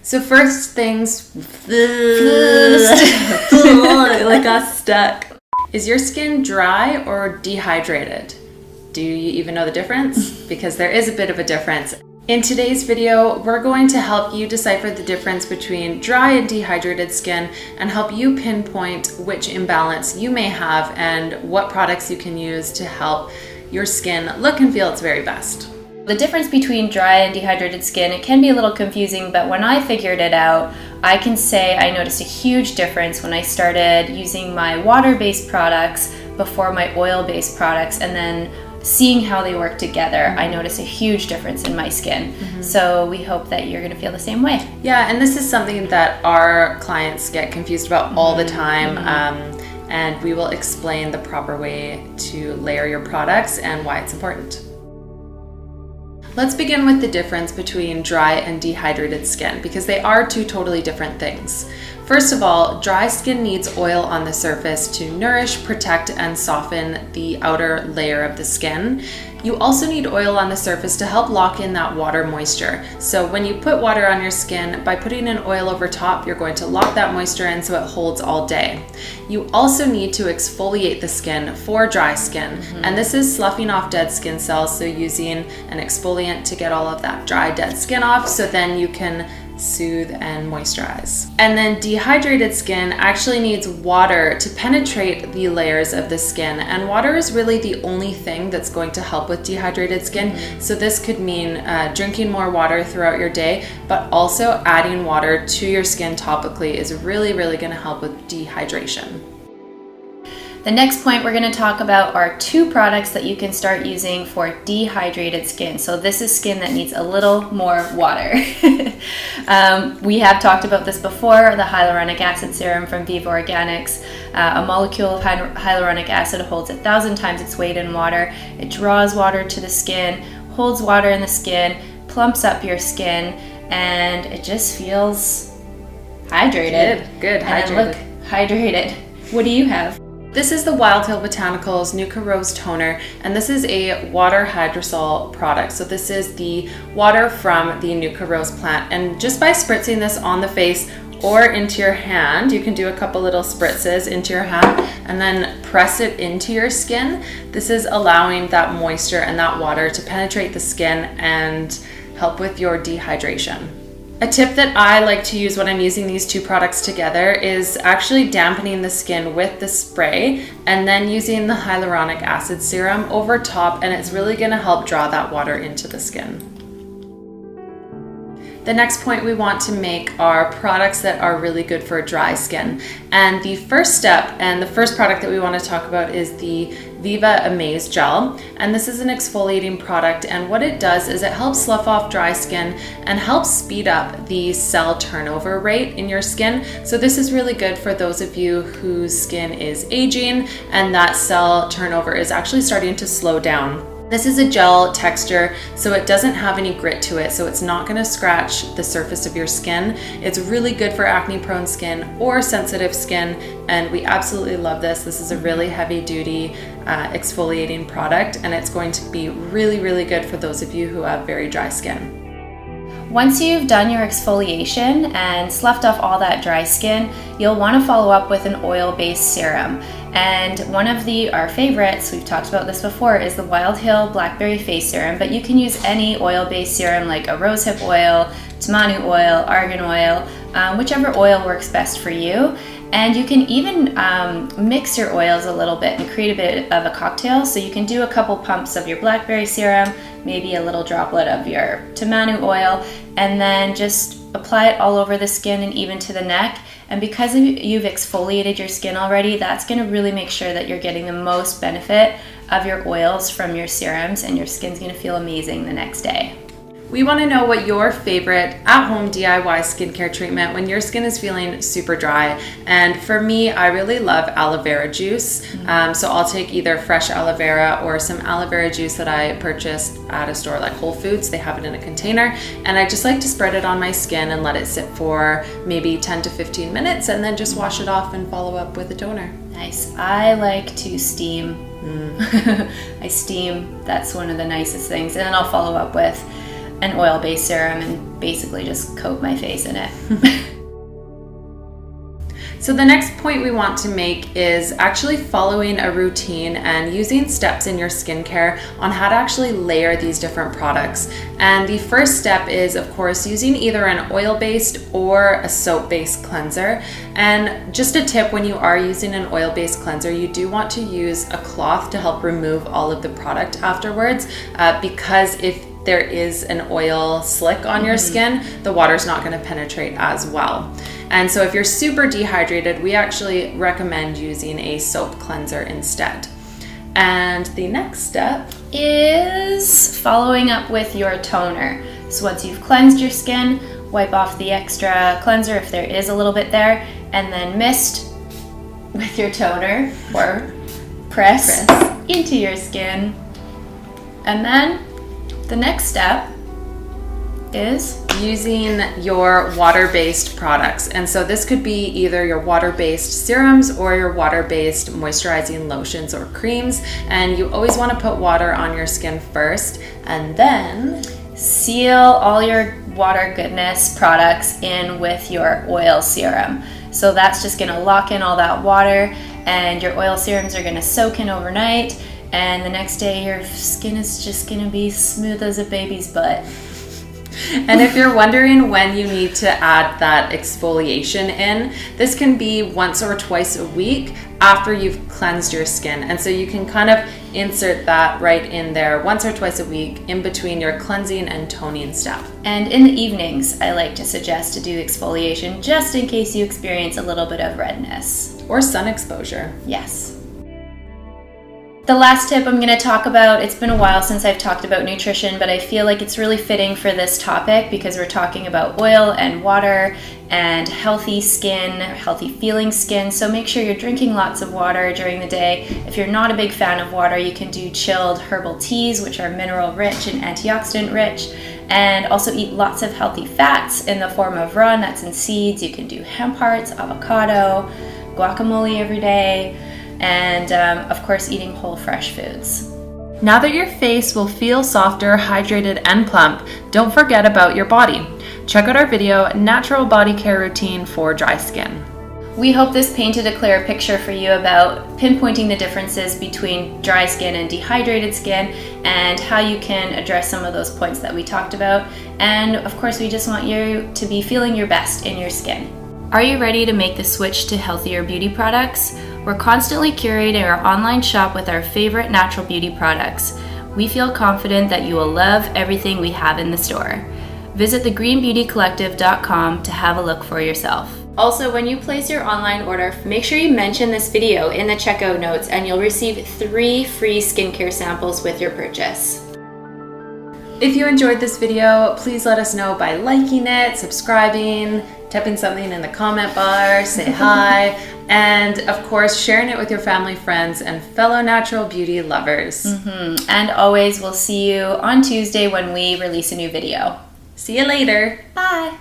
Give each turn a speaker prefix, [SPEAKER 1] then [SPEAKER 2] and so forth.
[SPEAKER 1] So first things
[SPEAKER 2] like us stuck.
[SPEAKER 1] Is your skin dry or dehydrated? Do you even know the difference? Because there is a bit of a difference. In today's video, we're going to help you decipher the difference between dry and dehydrated skin and help you pinpoint which imbalance you may have and what products you can use to help your skin look and feel its very best.
[SPEAKER 2] The difference between dry and dehydrated skin, it can be a little confusing, but when I figured it out, I can say I noticed a huge difference when I started using my water-based products before my oil-based products, and then seeing how they work together, I noticed a huge difference in my skin. So we hope that you're gonna feel the same way.
[SPEAKER 1] Yeah, and this is something that our clients get confused about all the time. And we will explain the proper way to layer your products and why it's important. Let's begin with the difference between dry and dehydrated skin, because they are two totally different things. First of all, dry skin needs oil on the surface to nourish, protect, and soften the outer layer of the skin. You also need oil on the surface to help lock in that water moisture. So when you put water on your skin, by putting an oil over top, you're going to lock that moisture in so it holds all day. You also need to exfoliate the skin for dry skin. And this is sloughing off dead skin cells, so using an exfoliant to get all of that dry, dead skin off, so then you can soothe and moisturize. And then dehydrated skin actually needs water to penetrate the layers of the skin, and water is really the only thing that's going to help with dehydrated skin. So this could mean drinking more water throughout your day, but also adding water to your skin topically is really going to help with dehydration.
[SPEAKER 2] The next point we're going to talk about are two products that you can start using for dehydrated skin. So this is skin that needs a little more water. We have talked about this before, the hyaluronic acid serum from Viva Organics. A molecule of hyaluronic acid holds 1,000 times its weight in water. It draws water to the skin, holds water in the skin, plumps up your skin, and it just feels hydrated.
[SPEAKER 1] Good,
[SPEAKER 2] hydrated. Look, hydrated. What do you have?
[SPEAKER 1] This is the Botanicals Nootka Rose Toner, and this is a water hydrosol product. So this is the water from the Nootka Rose plant, and just by spritzing this on the face or into your hand, you can do a couple little spritzes into your hand and then press it into your skin. This is allowing that moisture and that water to penetrate the skin and help with your dehydration. A tip that I like to use when I'm using these two products together is actually dampening the skin with the spray and then using the hyaluronic acid serum over top, and it's really going to help draw that water into the skin. The next point we want to make are products that are really good for dry skin. And the first step and the first product that we want to talk about is the Viva Amaze Gel. And this is an exfoliating product, and what it does is it helps slough off dry skin and helps speed up the cell turnover rate in your skin. So this is really good for those of you whose skin is aging and that cell turnover is actually starting to slow down. This is a gel texture, so it doesn't have any grit to it, so it's not going to scratch the surface of your skin. It's really good for acne-prone skin or sensitive skin, and we absolutely love this. This is a really heavy-duty exfoliating product, and it's going to be really good for those of you who have very dry skin.
[SPEAKER 2] Once you've done your exfoliation and sloughed off all that dry skin, you'll want to follow up with an oil-based serum. And one of our favorites, we've talked about this before, is the Wild Hill Blackberry Face Serum, but you can use any oil-based serum like a rosehip oil, tamanu oil, argan oil, whichever oil works best for you. And you can even mix your oils a little bit and create a bit of a cocktail. So you can do a couple pumps of your blackberry serum, maybe a little droplet of your tamanu oil, and then just apply it all over the skin and even to the neck. And because you've exfoliated your skin already, that's going to really make sure that you're getting the most benefit of your oils from your serums, and your skin's going to feel amazing the next day.
[SPEAKER 1] We want to know what your favorite at-home DIY skincare treatment when your skin is feeling super dry. And for me, I really love aloe vera juice. So I'll take either fresh aloe vera or some aloe vera juice that I purchased at a store like Whole Foods. They have it in a container, and I just like to spread it on my skin and let it sit for maybe 10 to 15 minutes and then just wash it off and follow up with a toner.
[SPEAKER 2] Nice. I like to steam. I steam. That's one of the nicest things. And then I'll follow up with an oil-based serum and basically just coat my face in it.
[SPEAKER 1] So the next point we want to make is actually following a routine and using steps in your skincare on how to actually layer these different products. And the first step is, of course, using either an oil-based or a soap-based cleanser. And just a tip, when you are using an oil-based cleanser, you do want to use a cloth to help remove all of the product afterwards, because if there is an oil slick on your skin, the water's not going to penetrate as well. And so if you're super dehydrated, we actually recommend using a soap cleanser instead. And the next step
[SPEAKER 2] is following up with your toner. So once you've cleansed your skin, wipe off the extra cleanser if there is a little bit there, and then mist with your toner or press into your skin. And then the next step is
[SPEAKER 1] using your water-based products. And so this could be either your water-based serums or your water-based moisturizing lotions or creams. And you always want to put water on your skin first and then
[SPEAKER 2] seal all your water goodness products in with your oil serum. So that's just going to lock in all that water, and your oil serums are going to soak in overnight, and the next day your skin is just going to be smooth as a baby's butt.
[SPEAKER 1] And if you're wondering when you need to add that exfoliation in, this can be once or twice a week after you've cleansed your skin. And so you can kind of insert that right in there once or twice a week in between your cleansing and toning step.
[SPEAKER 2] And in the evenings, I like to suggest to do exfoliation just in case you experience a little bit of redness.
[SPEAKER 1] Or sun exposure.
[SPEAKER 2] Yes. The last tip I'm going to talk about, it's been a while since I've talked about nutrition, but I feel like it's really fitting for this topic because we're talking about oil and water and healthy skin, healthy feeling skin. So make sure you're drinking lots of water during the day. If you're not a big fan of water, you can do chilled herbal teas, which are mineral rich and antioxidant rich, and also eat lots of healthy fats in the form of raw nuts and seeds. You can do hemp hearts, avocado, guacamole every day, and of course eating whole fresh foods.
[SPEAKER 1] Now that your face will feel softer, hydrated, and plump, don't forget about your body. Check out our video, Natural Body Care Routine for Dry Skin.
[SPEAKER 2] We hope this painted a clear picture for you about pinpointing the differences between dry skin and dehydrated skin and how you can address some of those points that we talked about. And of course, we just want you to be feeling your best in your skin. Are you ready to make the switch to healthier beauty products? We're constantly curating our online shop with our favorite natural beauty products. We feel confident that you will love everything we have in the store. Visit thegreenbeautycollective.com to have a look for yourself. Also, when you place your online order, make sure you mention this video in the checkout notes and you'll receive 3 free skincare samples with your purchase.
[SPEAKER 1] If you enjoyed this video, please let us know by liking it, subscribing, typing something in the comment bar, say hi, and of course sharing it with your family, friends, and fellow natural beauty lovers.
[SPEAKER 2] And always, we'll see you on Tuesday when we release a new video.
[SPEAKER 1] See you later.
[SPEAKER 2] Bye.